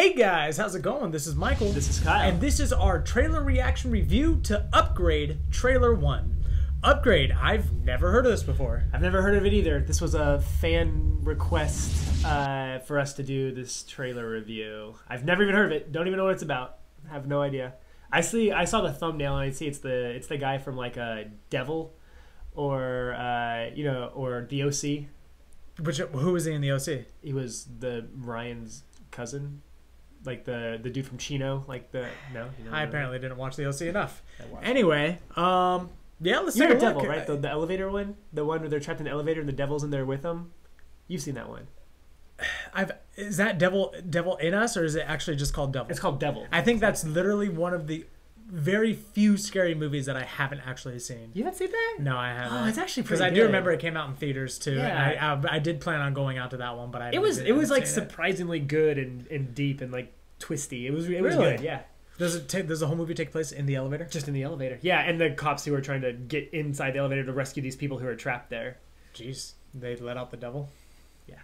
Hey guys, how's it going? This is Michael. This is Kyle. And this is our trailer reaction review to Upgrade Trailer 1. Upgrade, I've never heard of this before. I've never heard of it either. This was a fan request for us to do this trailer review. I've never even heard of it. Don't even know what it's about. I have no idea. I saw the thumbnail and I see it's the guy from like a Devil or or the OC. Who was he in the OC? He was the Ryan's cousin. Like the dude from Chino, like the no. I apparently didn't watch the OC enough. Wow. Anyway, yeah, let's You're take a Devil, look. right? The elevator one, the one where they're trapped in the elevator and the devil's in there with them. You've seen that one. Is that Devil in Us, or is it actually just called Devil? It's called Devil. I think that's literally one of the very few scary movies that I haven't actually seen. You haven't seen that? No, I haven't. Oh, it's actually pretty good. Because I good. do remember it came out in theaters too. Yeah. And I did plan on going out to that one, but it was like surprisingly good and deep and like twisty. It was Really? good. Yeah. Does the whole movie take place in the elevator? Just in the elevator. Yeah, and the cops who are trying to get inside the elevator to rescue these people who are trapped there. Jeez, they let out the devil. Yeah.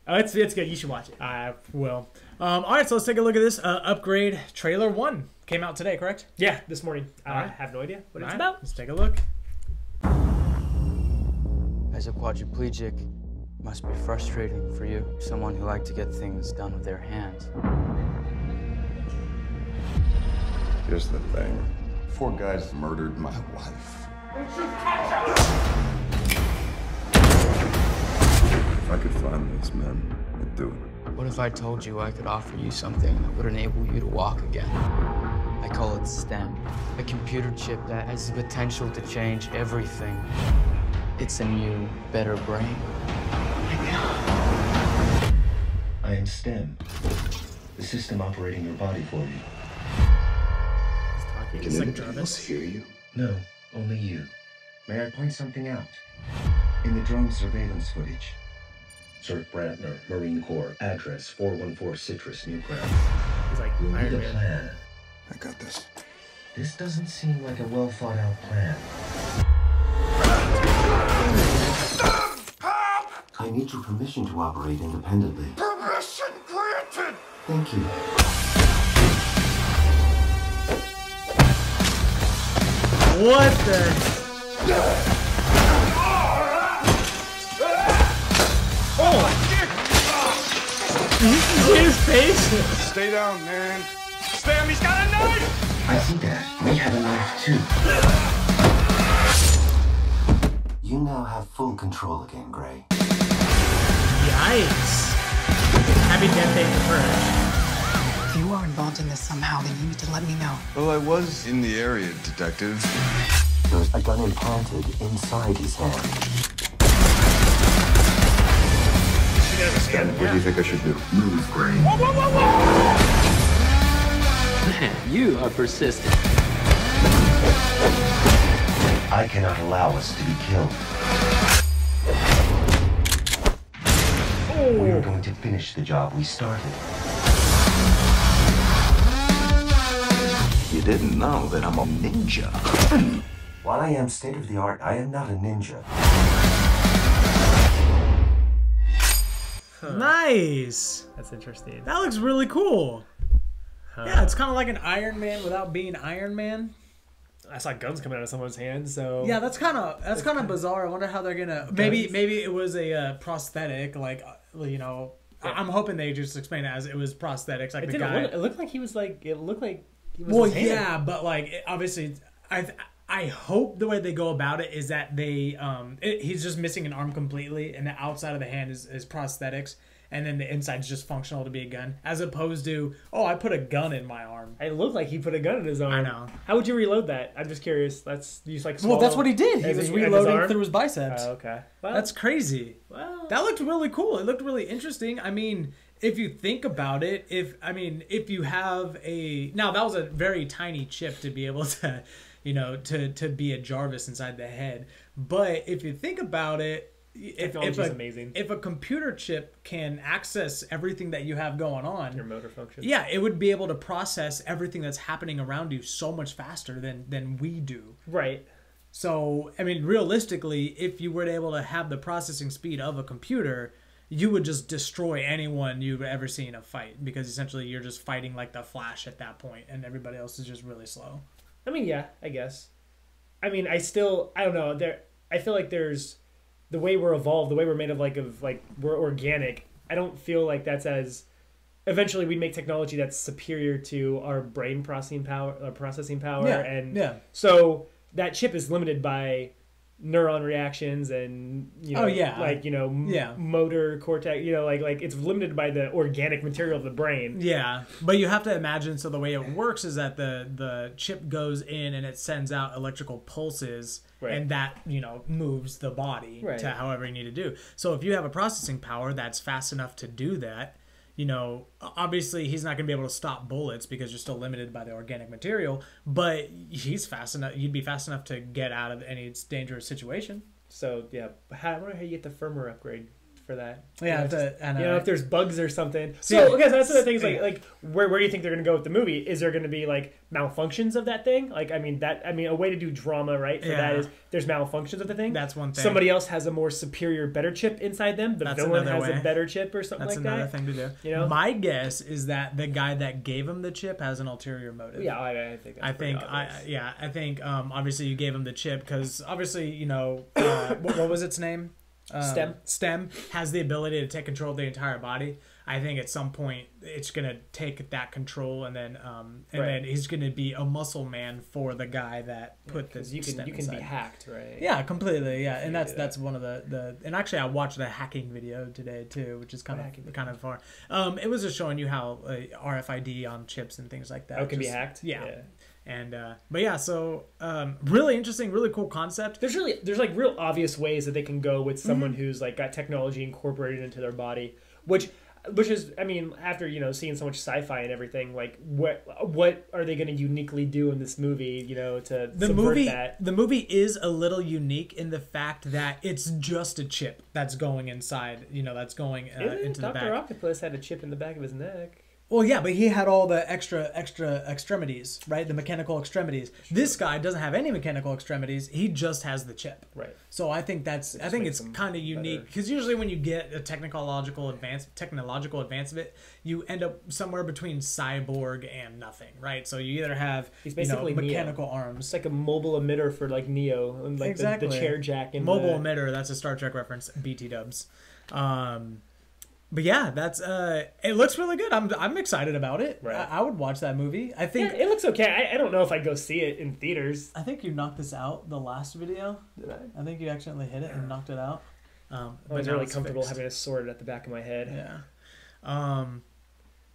Oh, it's good. You should watch it. I will. All right, so let's take a look at this. Upgrade Trailer 1 came out today, correct? Yeah, this morning. All I right. have no idea what it's All right, about. let's take a look. As a quadriplegic, it must be frustrating for you, someone who liked to get things done with their hands. Here's the thing. 4 guys murdered my wife. If I could find these men, I'd do it. What if I told you I could offer you something that would enable you to walk again? I call it STEM, a computer chip that has the potential to change everything. It's a new, better brain. I am STEM, the system operating your body for you. He's talking. Can like anybody Jarvis. else hear you? No, only you. May I point something out? In the drone surveillance footage, Sir Brantner, Marine Corps, address 414 Citrus, Newground. He's like You'll need Iron a Man. plan. I got this. This doesn't seem like a well thought out plan. I need your permission to operate independently. Permission granted! Thank you. What the? Oh! Did you see his face? Stay down, man. Sam, he's got a knife! I see that. We have a knife too. You now have full control again, Gray. Yikes! Happy Death Day first. If you are involved in this somehow, then you need to let me know. Well, I was in the area, detective. There's a gun implanted inside his hand. What do you think I should do? Move, Gray. You are persistent. I cannot allow us to be killed. We are going to finish the job we started. You didn't know that I'm a ninja. While I am state of the art, I am not a ninja. Nice. That's interesting. That looks really cool. Yeah, it's kind of like an Iron Man without being Iron Man. I saw guns coming out of someone's hand, so Yeah, that's kind of bizarre. I wonder how they're gonna. Maybe it was a prosthetic, like I'm hoping they just explain it as it was prosthetics, like it the didn't guy. look, it looked like he was Well, his hand. yeah, but like obviously, I hope the way they go about it is that they he's just missing an arm completely, and the outside of the hand is prosthetics, and then the inside's just functional to be a gun, as opposed to I put a gun in my arm. It looked like he put a gun in his arm. I know. How would you reload that? I'm just curious. That's you just like Well, that's what he did. He As was in his reloading arm? through his biceps. Oh, okay. Well, That's crazy. well. That looked really cool. It looked really interesting. I mean, if you think about it, if you have now that was a very tiny chip to be able to, to be a Jarvis inside the head. But if you think about it, Technology is amazing. If a computer chip can access everything that you have going on, Your motor function. yeah, it would be able to process everything that's happening around you so much faster than we do. Right. So, I mean, realistically, if you were able to have the processing speed of a computer, you would just destroy anyone you've ever seen in a fight, because essentially you're just fighting like the Flash at that point, and everybody else is just really slow. I mean, yeah, I guess. I mean, I don't know. I feel like there's the way we're evolved, the way we're made of we're organic. I don't feel like that's as. Eventually, we make technology that's superior to our brain processing power, so that chip is limited by neuron reactions and motor cortex. It's limited by the organic material of the brain. Yeah, but you have to imagine. So the way it works is that the chip goes in and it sends out electrical pulses, right. And that moves the body right. to however you need to do. So if you have a processing power that's fast enough to do that. Obviously he's not going to be able to stop bullets because you're still limited by the organic material, but he's fast enough. You'd be fast enough to get out of any dangerous situation. So yeah, I wonder how you get the firmware upgrade for that. Yeah, if there's bugs or something. So okay, so that's the thing is like where do you think they're going to go with the movie? Is there going to be like malfunctions of that thing? Like a way to do drama, right? For that is there's malfunctions of the thing. That's one thing. Somebody else has a more superior, better chip inside them. The villain has a better chip or something like that. That's another thing to do. My guess is that the guy that gave him the chip has an ulterior motive. Yeah, I think. I think. Obviously, you gave him the chip because obviously, what was its name? STEM has the ability to take control of the entire body. I think at some point it's gonna take that control, and then then he's gonna be a muscle man for the guy that put this. You can be hacked, right? Yeah, completely. Yeah, and that's one of the. And actually, I watched a hacking video today too, which is kind of far. It was just showing you how RFID on chips and things like that. Can be hacked. Yeah. And but yeah, so really interesting, really cool concept. There's like real obvious ways that they can go with someone who's like got technology incorporated into their body, which is, I mean, after seeing so much sci-fi and everything, like what are they going to uniquely do in this movie, to subvert that? The movie is a little unique in the fact that it's just a chip that's going inside, that's going into the back. Dr. Octopus had a chip in the back of his neck. Well, yeah, but he had all the extra extremities, right? The mechanical extremities. This guy doesn't have any mechanical extremities. He just has the chip. Right. So I think it's kind of unique, because usually when you get a technological advance of it, you end up somewhere between cyborg and nothing, right? So you either have he's basically mechanical Neo. arms. It's like a mobile emitter for like Neo, and like exactly. the chair jack and mobile emitter. That's a Star Trek reference. BT dubs. But yeah, that's it looks really good. I'm excited about it. Right. I would watch that movie. I think it looks okay. I don't know if I'd go see it in theaters. I think you knocked this out the last video. Did I? I think you accidentally hit it and knocked it out. I was really comfortable having it sorted at the back of my head. Yeah.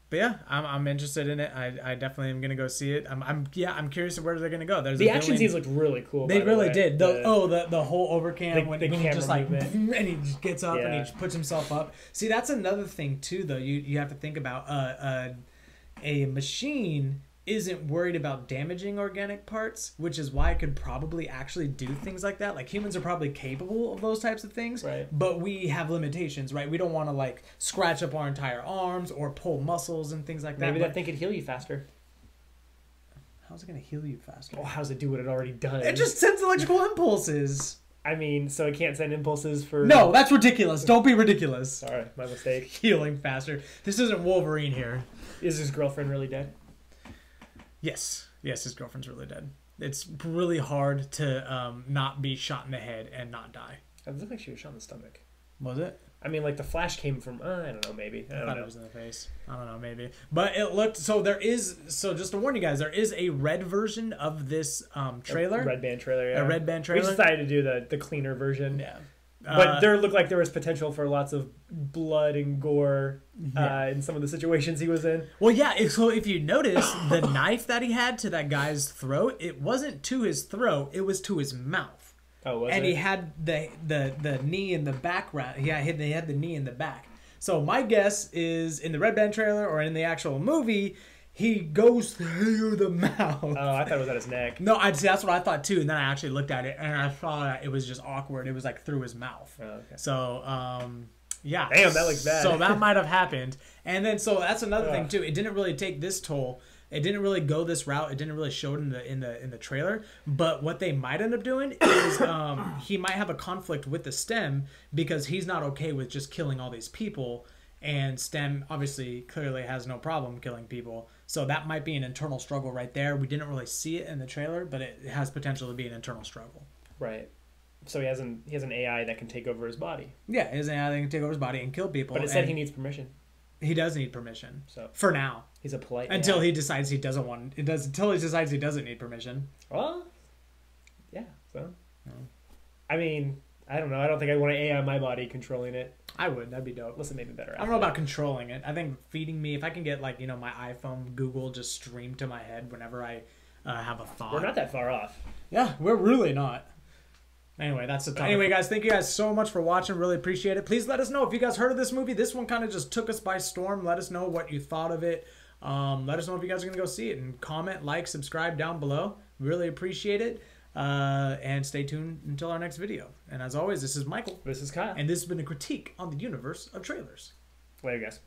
But yeah, I'm interested in it. I definitely am gonna go see it. I'm curious where they're gonna go. There's the action scenes looked really cool. They really did. The whole overcam when he just like movement. and he just gets up and he puts himself up. See, that's another thing too, though. You have to think about a machine isn't worried about damaging organic parts, which is why it could probably actually do things like that. Like humans are probably capable of those types of things, right? But we have limitations, right? We don't want to like scratch up our entire arms or pull muscles and things like that. Maybe that thing could heal you faster. How's it going to heal you faster? Oh, how does it do what it already does? It just sends electrical impulses. I mean, so it can't send impulses for... No, that's ridiculous. Don't be ridiculous. Sorry, my mistake. Healing faster. This isn't Wolverine here. Is his girlfriend really dead? Yes, his girlfriend's really dead. It's really hard to not be shot in the head and not die. It looked like she was shot in the stomach. Was it? I mean, like the flash came from, I don't know, maybe. I thought it was in the face. I don't know, maybe. But it looked, so just to warn you guys, there is a red version of this trailer. A red band trailer, yeah. A red band trailer. We decided to do the cleaner version. Yeah. But there looked like there was potential for lots of blood and gore in some of the situations he was in. Well, yeah. So if you notice, the knife that he had to that guy's throat, it wasn't to his throat; it was to his mouth. Oh, was it? And he had the knee in the back. Yeah, he had the knee in the back. So my guess is in the Red Band trailer or in the actual movie, he goes through the mouth. Oh, I thought it was at his neck. No, see, that's what I thought too. And then I actually looked at it and I saw that it was just awkward. It was like through his mouth. Oh, okay. So, yeah. Damn, that looks bad. So that might have happened. And then, so that's another thing too. It didn't really take this toll It didn't really go this route. It didn't really show it in the trailer. But what they might end up doing is he might have a conflict with the STEM because he's not okay with just killing all these people. And STEM obviously clearly has no problem killing people. So that might be an internal struggle right there. We didn't really see it in the trailer, but it has potential to be an internal struggle. Right. So he has an AI that can take over his body. Yeah, he has an AI that can take over his body and kill people. But it said he needs permission. He does need permission. So for now. He's a polite until AI. he decides he doesn't want it does until he decides he doesn't need permission. Well, yeah, so I mean, I don't know. I don't think I want an AI in my body controlling it. I would. That'd be dope. Listen, maybe better. I don't know about controlling it. I think feeding me, if I can get like, you know, my iPhone, Google just stream to my head whenever I have a thought. We're not that far off. Yeah, we're really not. Anyway, that's the topic. Anyway, guys, thank you guys so much for watching. Really appreciate it. Please let us know if you guys heard of this movie. This one kind of just took us by storm. Let us know what you thought of it. Let us know if you guys are going to go see it. And comment, like, subscribe down below. Really appreciate it. And stay tuned until our next video. And as always, this is Michael. This is Kyle. And this has been a critique on the universe of trailers. Later, guys.